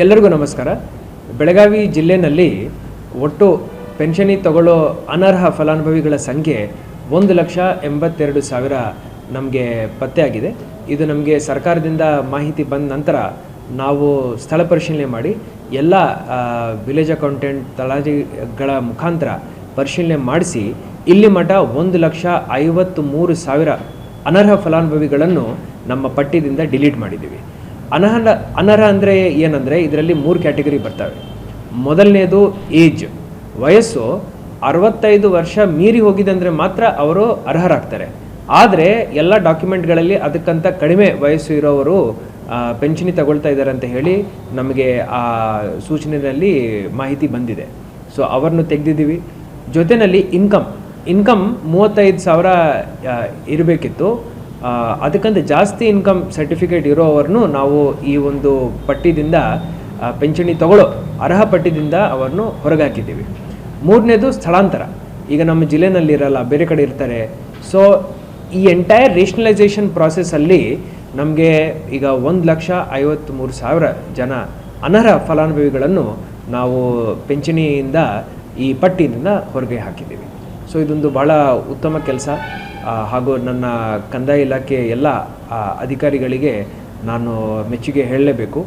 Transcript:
ಎಲ್ಲರಿಗೂ ನಮಸ್ಕಾರ. ಬೆಳಗಾವಿ ಜಿಲ್ಲೆಯಲ್ಲಿ ಒಟ್ಟು ಪೆನ್ಷನಿ ತಗೊಳ್ಳೋ ಅನರ್ಹ ಫಲಾನುಭವಿಗಳ ಸಂಖ್ಯೆ 1,82,000 ನಮಗೆ ಪತ್ತೆಯಾಗಿದೆ. ಇದು ನಮಗೆ ಸರ್ಕಾರದಿಂದ ಮಾಹಿತಿ ಬಂದ ನಂತರ ನಾವು ಸ್ಥಳ ಪರಿಶೀಲನೆ ಮಾಡಿ ಎಲ್ಲ ವಿಲೇಜ್ ಅಕೌಂಟೆಂಟ್ ತಲಾಟಿಗಳ ಮುಖಾಂತರ ಪರಿಶೀಲನೆ ಮಾಡಿಸಿ ಇಲ್ಲಿ ಮಟ್ಟ 1,53,000 ಅನರ್ಹ ಫಲಾನುಭವಿಗಳನ್ನು ನಮ್ಮ ಪಟ್ಟಿಯಿಂದ ಡಿಲೀಟ್ ಮಾಡಿದ್ದೀವಿ. ಅನರ್ಹ ಅಂದರೆ ಏನಂದರೆ ಇದರಲ್ಲಿ 3 ಕ್ಯಾಟಗರಿ ಬರ್ತವೆ. ಮೊದಲನೇದು ಏಜ್, ವಯಸ್ಸು 65 ವರ್ಷ ಮೀರಿ ಹೋಗಿದೆ ಅಂದರೆ ಮಾತ್ರ ಅವರು ಅರ್ಹರಾಗ್ತಾರೆ. ಆದರೆ ಎಲ್ಲ ಡಾಕ್ಯುಮೆಂಟ್ಗಳಲ್ಲಿ ಅದಕ್ಕಂತ ಕಡಿಮೆ ವಯಸ್ಸು ಇರೋವರು ಪೆನ್ಷನಿ ತಗೊಳ್ತಾ ಇದ್ದಾರೆ ಅಂತ ಹೇಳಿ ನಮಗೆ ಆ ಸೂಚನೆಯಲ್ಲಿ ಮಾಹಿತಿ ಬಂದಿದೆ. ಸೊ ಅವರನ್ನು ತೆಗೆದಿದ್ದೀವಿ. ಜೊತೆಯಲ್ಲಿ ಇನ್ಕಮ್ 35,000 ಇರಬೇಕಿತ್ತು. ಅದಕ್ಕಂತ ಜಾಸ್ತಿ ಇನ್ಕಮ್ ಸರ್ಟಿಫಿಕೇಟ್ ಇರೋವರನ್ನು ನಾವು ಈ ಒಂದು ಪಟ್ಟಿದಿಂದ ಪೆನ್ಷನಿ ತಗೊಳ್ಳೋ ಅರ್ಹ ಪಟ್ಟಿದಿಂದ ಅವರನ್ನು ಹೊರಗೆ ಹಾಕಿದ್ದೀವಿ. ಮೂರನೇದು ಸ್ಥಳಾಂತರ. ಈಗ ನಮ್ಮ ಜಿಲ್ಲೆನಲ್ಲಿರಲ್ಲ, ಬೇರೆ ಕಡೆ ಇರ್ತಾರೆ. ಸೊ ಈ ಎಂಟೈರ್ ರೇಷನಲೈಸೇಷನ್ ಪ್ರಾಸೆಸ್ಸಲ್ಲಿ ನಮಗೆ ಈಗ 1,53,000 ಜನ ಅನರ್ಹ ಫಲಾನುಭವಿಗಳನ್ನು ನಾವು ಪೆನ್ಷನಿಯಿಂದ ಈ ಪಟ್ಟಿಯಿಂದ ಹೊರಗೆ ಹಾಕಿದ್ದೀವಿ. ಸೊ ಇದೊಂದು ಭಾಳ ಉತ್ತಮ ಕೆಲಸ. ಹಾಗೂ ನನ್ನ ಕಂದಾಯ ಇಲಾಖೆ ಎಲ್ಲ ಅಧಿಕಾರಿಗಳಿಗೆ ನಾನು ಮೆಚ್ಚುಗೆ ಹೇಳಲೇಬೇಕು.